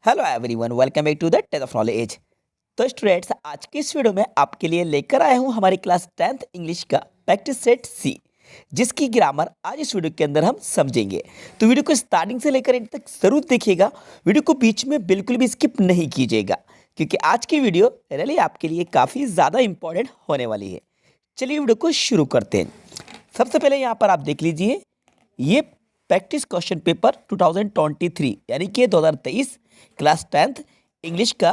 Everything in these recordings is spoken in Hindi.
Hello everyone, welcome back to the test of knowledge. तो स्टूडेंट्स, आज की इस वीडियो में आपके लिए लेकर आया हूं हमारी क्लास 10th इंग्लिश का प्रैक्टिस सेट सी, जिसकी ग्रामर आज इस वीडियो के अंदर हम समझेंगे। तो वीडियो को स्टार्टिंग से लेकर एंड तक जरूर देखिएगा। वीडियो को बीच में बिल्कुल भी स्किप नहीं कीजिएगा, क्योंकि आज की वीडियो रियली आपके लिए काफ़ी ज़्यादा इंपॉर्टेंट होने वाली है। चलिए वीडियो को शुरू करते हैं। सबसे पहले यहाँ पर आप देख लीजिए, ये प्रैक्टिस क्वेश्चन पेपर 2023 यानी कि 2023 क्लास 10th इंग्लिश का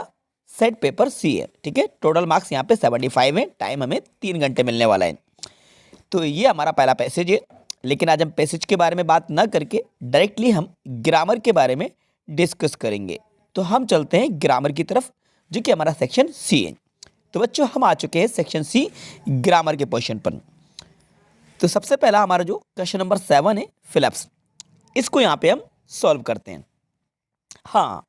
सेट पेपर सी है। ठीक है, टोटल मार्क्स यहाँ पे 75 है। टाइम हमें 3 घंटे मिलने वाला है। तो ये हमारा पहला पैसेज है, लेकिन आज हम पैसेज के बारे में बात ना करके डायरेक्टली हम ग्रामर के बारे में डिस्कस करेंगे। तो हम चलते हैं ग्रामर की तरफ, जो कि हमारा सेक्शन सी है। तो बच्चों, हम आ चुके हैं सेक्शन सी ग्रामर के पोर्शन पर। तो सबसे पहला हमारा जो क्वेश्चन नंबर 7 है फिलिप्स, इसको यहाँ पे हम सॉल्व करते हैं। हाँ,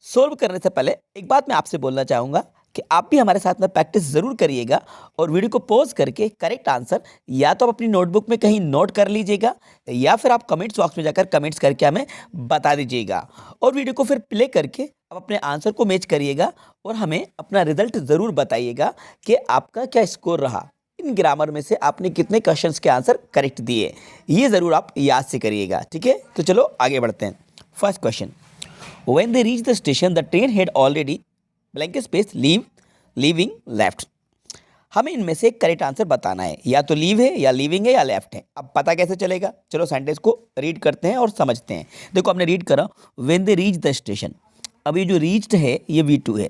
सॉल्व करने से पहले एक बात मैं आपसे बोलना चाहूँगा कि आप भी हमारे साथ में प्रैक्टिस ज़रूर करिएगा और वीडियो को पॉज करके करेक्ट आंसर या तो आप अपनी नोटबुक में कहीं नोट कर लीजिएगा, या फिर आप कमेंट्स बॉक्स में जाकर कमेंट्स करके हमें बता दीजिएगा। और वीडियो को फिर प्ले करके आप अपने आंसर को मैच करिएगा और हमें अपना रिजल्ट ज़रूर बताइएगा कि आपका क्या स्कोर रहा। इन ग्रामर में से आपने कितने क्वेश्चंस के आंसर करेक्ट दिए, ये ज़रूर आप याद से करिएगा। ठीक है, तो चलो आगे बढ़ते हैं। First question, When they reached the station, the train had already blank space leaving left। हमें इनमें से करेक्ट आंसर बताना है, या तो लीव है या लीविंग है या लेफ्ट है। अब पता कैसे चलेगा? चलो सेंटेंस को रीड करते हैं और समझते हैं। देखो, आपने रीड करा when they reach the station. अब ये जो रीच्ड है ये V2 है,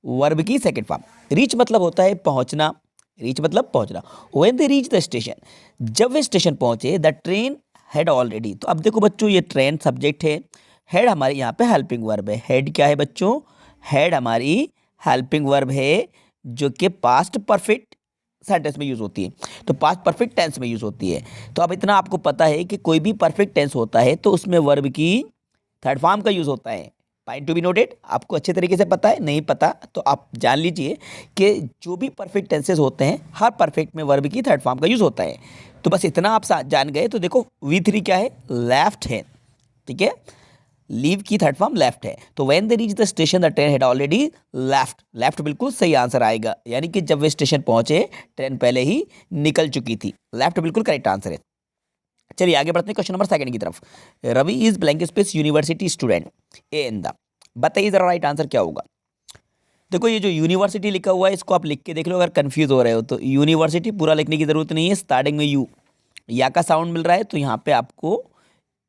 वर्ब की सेकंड फॉर्म। रीच मतलब होता है पहुंचना, रीच मतलब पहुंचना। When they reach the station, जब वे स्टेशन पहुंचे, द ट्रेन हैड ऑलरेडी। तो अब देखो बच्चों, ये ट्रेन सब्जेक्ट है, हेड हमारी यहाँ पे हेल्पिंग वर्ब है। हेड क्या है बच्चों? हेड हमारी हेल्पिंग वर्ब है, जो कि पास्ट परफेक्ट सेंटेंस में यूज होती है, तो पास्ट परफेक्ट टेंस में यूज होती है। तो अब इतना आपको पता है कि कोई भी परफेक्ट टेंस होता है तो उसमें वर्ब की थर्ड फॉर्म का यूज होता है। Point to be noted. आपको अच्छे तरीके से पता है? नहीं पता तो आप जान लीजिए कि जो भी परफेक्ट टेंसेस होते हैं, हर परफेक्ट में वर्ब की थर्ड फॉर्म का यूज होता है। तो बस इतना आप जान गए। तो देखो V3 क्या है? लेफ्ट है। ठीक है, लीव की थर्ड फॉर्म लेफ्ट है। तो when they reach the station the train had already left. Left बिल्कुल सही आंसर आएगा, यानी कि जब वे स्टेशन पहुंचे ट्रेन पहले ही निकल चुकी थी। लेफ्ट बिल्कुल करेक्ट आंसर है। चलिए आगे बढ़ते हैं क्वेश्चन नंबर 2 की तरफ। Ravi is blank space university student a in the. बताइए जरा राइट आंसर क्या होगा। देखो, ये जो यूनिवर्सिटी लिखा हुआ है इसको आप लिख के देख लो। अगर कंफ्यूज हो रहे हो तो यूनिवर्सिटी पूरा लिखने की जरूरत नहीं है। स्टार्टिंग में या का साउंड मिल रहा है, तो यहाँ पे आपको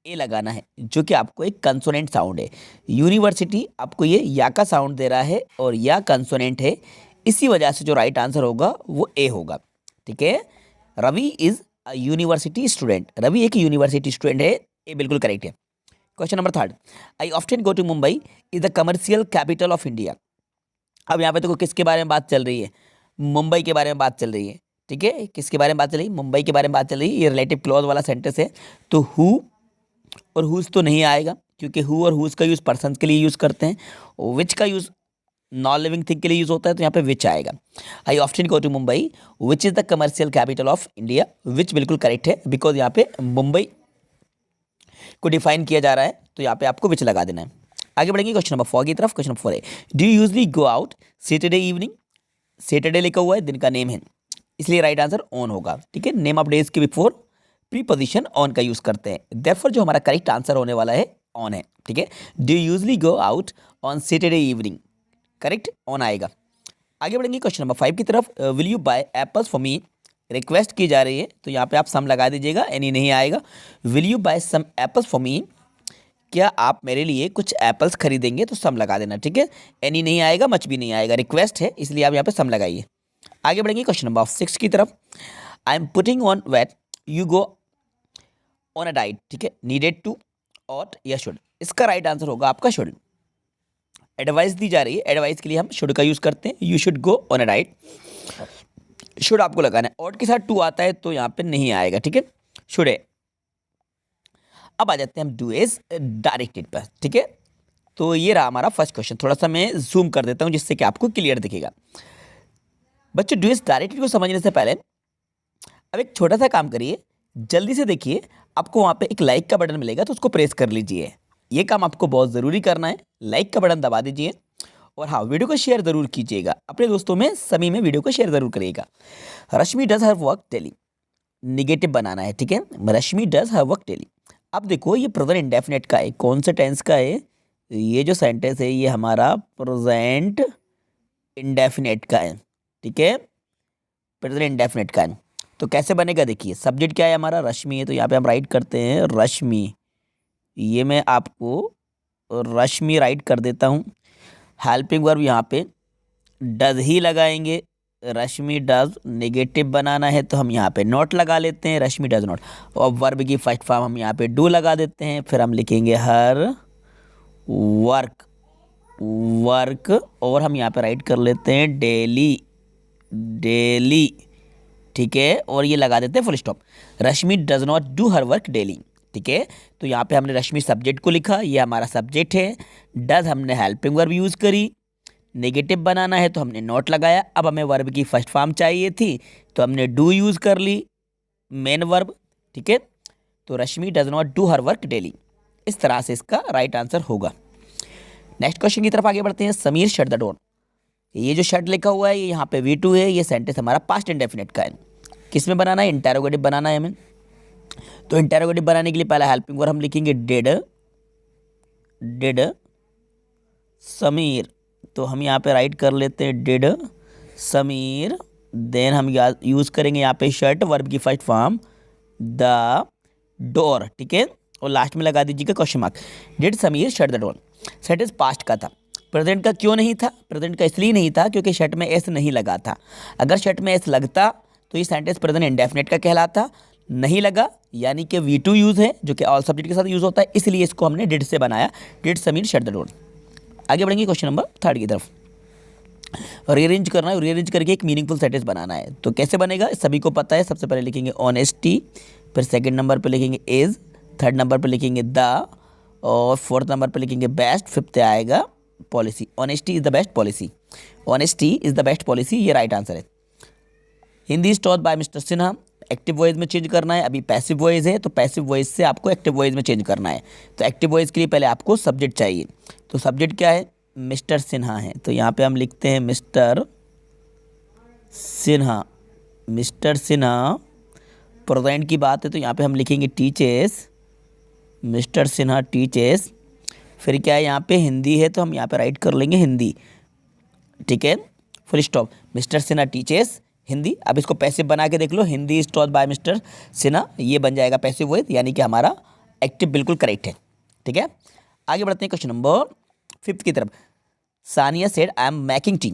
ए लगाना है, जो कि आपको एक कंसोनेंट साउंड है। यूनिवर्सिटी आपको ये या का साउंड दे रहा है और या कंसोनेंट है, इसी वजह से जो राइट आंसर होगा वो ए होगा। ठीक है, Ravi is a university student. Ravi एक यूनिवर्सिटी स्टूडेंट है, ए बिल्कुल करेक्ट है। Question number 3, I often go to Mumbai is the commercial capital of India. अब यहाँ पे देखो किसके बारे में बात चल रही है? मुंबई के बारे में बात चल रही है। ठीक है, किसके बारे में बात चल रही है? मुंबई के बारे में बात चल रही है। ये रिलेटिव क्लॉज वाला सेंटेंस है, तो हु और हुज तो नहीं आएगा, क्योंकि हु और हुज का यूज़ पर्सन के लिए यूज़ करते हैं। विच का यूज़ नॉन लिविंग थिंग के लिए यूज़ होता है, तो यहाँ पे विच आएगा। I often go to Mumbai which is the commercial capital of India. Which बिल्कुल करेक्ट है, बिकॉज यहाँ पे मुंबई को डिफाइन किया जा रहा है, तो यहाँ पे आपको विच लगा देना है। आगे बढ़ेंगे क्वेश्चन नंबर 4 की तरफ। क्वेश्चन नंबर 4 है, do you usually go out Saturday evening. Saturday लिखा हुआ है, दिन का नेम है, इसलिए राइट आंसर ऑन होगा। ठीक है, नेम ऑफ डेज के बिफोर प्रीपोजिशन ऑन का यूज करते हैं। देयरफॉर जो हमारा करेक्ट आंसर होने वाला है ऑन है। ठीक है, do usually go out on Saturday evening, correct on आएगा। आगे बढ़ेंगे क्वेश्चन नंबर 5 की तरफ। Will you buy apples for me. Request की जा रही है, तो यहाँ पे आप सम लगा दीजिएगा, एनी नहीं आएगा। Will you buy some apples for me, क्या आप मेरे लिए कुछ एप्पल्स खरीदेंगे, तो सम लगा देना। ठीक है, एनी नहीं आएगा, मच भी नहीं आएगा, रिक्वेस्ट है इसलिए आप यहाँ पे सम लगाइए। आगे बढ़ेंगे क्वेश्चन नंबर 6 की तरफ। I am putting on weight you go on a diet. ठीक है, नीडेड टू ऑट या शुड, इसका राइट आंसर होगा आपका शुड। एडवाइस दी जा रही है, एडवाइस के लिए हम शुड का यूज करते हैं। You should go on a diet, should आपको लगाना है। ऑट के साथ टू आता है तो यहाँ पे नहीं आएगा। ठीक है, शुड है। अब आ जाते हैं हम डू इज डायरेक्टेड पर। ठीक है, तो ये रहा हमारा फर्स्ट क्वेश्चन। थोड़ा सा मैं जूम कर देता हूँ जिससे कि आपको क्लियर दिखेगा। बच्चों, डू इज डायरेक्टेड को समझने से पहले अब एक छोटा सा काम करिए, जल्दी से देखिए। आपको वहाँ पे एक लाइक का बटन मिलेगा, तो उसको प्रेस कर लीजिए। ये काम आपको बहुत ज़रूरी करना है, लाइक का बटन दबा दीजिए और हाँ, वीडियो को शेयर ज़रूर कीजिएगा, अपने दोस्तों में सभी में वीडियो को शेयर ज़रूर करिएगा। Rashmi does her work daily, negative बनाना है, ठीक है। Rashmi does her work daily. अब देखो ये प्रेजेंट इंडेफिनेट का है, कौन से टेंस का है? ये जो सेंटेंस है ये हमारा प्रेजेंट इंडेफिनेट का है, ठीक है, प्रेजेंट इंडेफिनेट का है। तो कैसे बनेगा देखिए, सब्जेक्ट क्या है हमारा? रश्मि है, तो यहाँ पे हम राइट करते हैं रश्मि। ये मैं आपको रश्मि राइट कर देता हूँ। हेल्पिंग वर्ब यहाँ पे डज ही लगाएंगे, रश्मि डज। नेगेटिव बनाना है तो हम यहाँ पे नॉट लगा लेते हैं, रश्मि डज नॉट। और वर्ब की फर्स्ट फॉर्म हम यहाँ पे डू लगा देते हैं, फिर हम लिखेंगे हर वर्क, वर्क। और हम यहाँ पे राइट कर लेते हैं डेली, डेली, ठीक है। और ये लगा देते हैं full stop. Rashmi does not do her work daily, ठीक है। तो यहाँ पे हमने रश्मि सब्जेक्ट को लिखा, ये हमारा सब्जेक्ट है। डज हमने हेल्पिंग वर्ब यूज़ करी, नेगेटिव बनाना है तो हमने नॉट लगाया। अब हमें वर्ब की फर्स्ट फॉर्म चाहिए थी तो हमने डू यूज़ कर ली, मेन वर्ब, ठीक है। तो Rashmi does not do her work daily, इस तरह से इसका राइट आंसर होगा। नेक्स्ट क्वेश्चन की तरफ आगे बढ़ते हैं। Sameer shut the door. ये जो शट लिखा हुआ है ये यहाँ पे V2 है, ये सेंटेंस हमारा पास्ट इंडेफिनिट का है। किस में बनाना है? इंटेरोगेटिव बनाना है हमें। तो इंटेरोगेटिव बनाने के लिए पहला हेल्पिंग वर्ब हम लिखेंगे डिड, डिड समीर। तो हम यहाँ पे राइट कर लेते हैं डिड समीर। देन हम यूज़ करेंगे यहाँ पे शट, वर्ब की फर्स्ट फॉर्म द डोर, ठीक है। और लास्ट में लगा दीजिएगा question mark. Did Sameer shut the door. Sentence past का था, प्रेजेंट का क्यों नहीं था? प्रेजेंट का इसलिए नहीं था क्योंकि शट में एस नहीं लगा था। अगर शट में एस लगता तो ये सेंटेंस प्रेजेंट इंडेफिनिट का कहलाता, नहीं लगा यानी कि V2 यूज़ है जो कि ऑल सब्जेक्ट के साथ यूज़ होता है, इसलिए इसको हमने डिड से बनाया, did Sameer shut the door. आगे बढ़ेंगे क्वेश्चन नंबर 3 की तरफ। रीअरेंज करना है, रीअरेंज करके एक मीनिंगफुल सेंटेंस बनाना है। तो कैसे बनेगा सभी को पता है। सबसे पहले लिखेंगे ऑनेस्टी, फिर सेकंड नंबर पे लिखेंगे इज, थर्ड नंबर पे लिखेंगे द, और फोर्थ नंबर पे लिखेंगे बेस्ट, फिफ्थ आएगा policy. Honesty is the best policy, honesty is the best policy, ये राइट आंसर है। Hindi is taught by Mister Sinha. Active voice में चेंज करना है, अभी पैसिव वॉइस है तो पैसिव वॉइस से आपको एक्टिव वॉइस में चेंज करना है। तो एक्टिव वॉइस के लिए पहले आपको सब्जेक्ट चाहिए। तो सब्जेक्ट क्या है? मिस्टर सिन्हा है, तो यहाँ पे हम लिखते हैं mister Sinha, mister Sinha. Present की बात है तो यहाँ पे हम लिखेंगे टीचर्स, मिस्टर सिन्हा टीचर्स। फिर क्या है, यहाँ पे हिंदी है तो हम यहाँ पे राइट कर लेंगे हिंदी, ठीक है, full stop. Mister Sinha teaches Hindi. अब इसको पैसिव बना के देख लो, Hindi is taught by Mister Sinha, ये बन जाएगा पैसिव वॉइस, यानी कि हमारा एक्टिव बिल्कुल करेक्ट है, ठीक है। आगे बढ़ते हैं क्वेश्चन नंबर 5 की तरफ। Sania said I am making tea.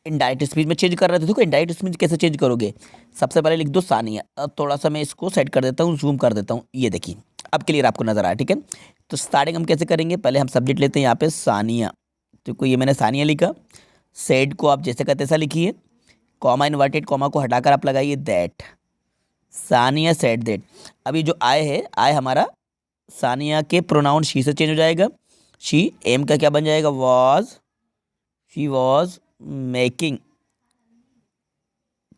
Indirect speech में चेंज कर रहे थे। देखो इनडायरेक्ट स्पीच कैसे चेंज करोगे, सबसे पहले लिख दो सानिया। अब थोड़ा सा मैं इसको सेट कर देता हूँ, जूम कर देता हूँ, ये देखिए अब क्लियर आपको नजर आया, ठीक है। तो स्टार्टिंग हम कैसे करेंगे, पहले हम सब्जेक्ट लेते हैं यहाँ पे सानिया, तो ये मैंने सानिया लिखा। सेड को आप जैसे का तैसा लिखिए, कॉमा इन्वर्टेड कॉमा को हटाकर आप लगाइए दैट, सानिया सेड दैट। अभी जो आय है, आय हमारा सानिया के प्रोनाउन शी से चेंज हो जाएगा। शी, एम का क्या बन जाएगा was, she was making,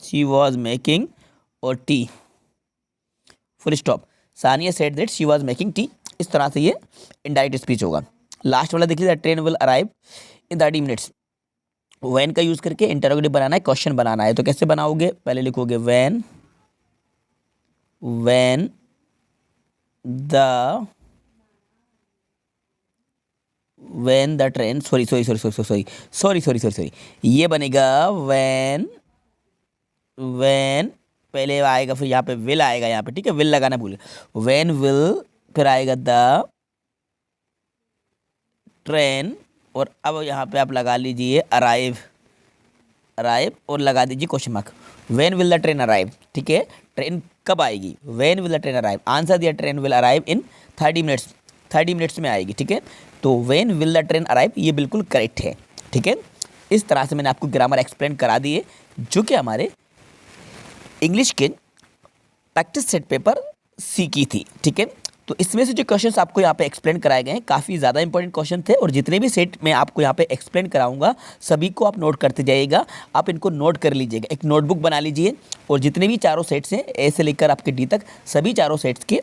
she was making, और tea, full stop. Sania said that she was making tea. इस तरह से ये इनडायरेक्ट स्पीच होगा। लास्ट वाला देख लीजिए, train will arrive in 30 minutes. When का यूज करके इंटरोगेटिव बनाना है, क्वेश्चन बनाना है। तो कैसे बनाओगे, पहले लिखोगे when, when the, when the train, sorry, ये बनेगा वैन, वैन पहले आएगा, फिर यहाँ पे विल आएगा, यहाँ पे ठीक है, विल लगाना भूल, वैन विल, फिर आएगा द ट्रेन, और अब यहाँ पे आप लगा लीजिए अराइव, अराइव, और लगा दीजिए question mark. When will the train arrive, ठीक है, ट्रेन कब आएगी, when will the train arrive. Answer दिया train will arrive in 30 minutes, 30 minutes में आएगी, ठीक है। तो when will the train arrive ये बिल्कुल करेक्ट है, ठीक है। इस तरह से मैंने आपको ग्रामर एक्सप्लेन करा दिए, जो कि हमारे इंग्लिश के प्रैक्टिस सेट पेपर सी की थी, ठीक है। तो इसमें से जो क्वेश्चंस आपको यहाँ पे एक्सप्लेन कराए गए हैं काफ़ी ज़्यादा इंपॉर्टेंट क्वेश्चन थे, और जितने भी सेट मैं आपको यहाँ पे एक्सप्लेन कराऊंगा सभी को आप नोट करते जाइएगा, आप इनको नोट कर लीजिएगा, एक नोटबुक बना लीजिए, और जितने भी चारों सेट्स हैं ए से लेकर आपके डी तक, सभी चारों सेट्स के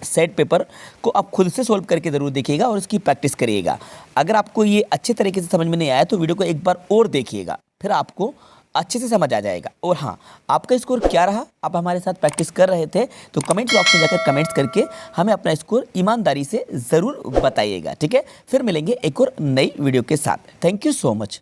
सेट पेपर को आप खुद से सोल्व करके ज़रूर देखिएगा और उसकी प्रैक्टिस करिएगा। अगर आपको ये अच्छे तरीके से समझ में नहीं आया तो वीडियो को एक बार और देखिएगा, फिर आपको अच्छे से समझ आ जाएगा। और हाँ, आपका स्कोर क्या रहा, आप हमारे साथ प्रैक्टिस कर रहे थे तो कमेंट बॉक्स में जाकर कमेंट्स करके हमें अपना स्कोर ईमानदारी से ज़रूर बताइएगा। ठीक है, फिर मिलेंगे एक और नई वीडियो के साथ। Thank you so much.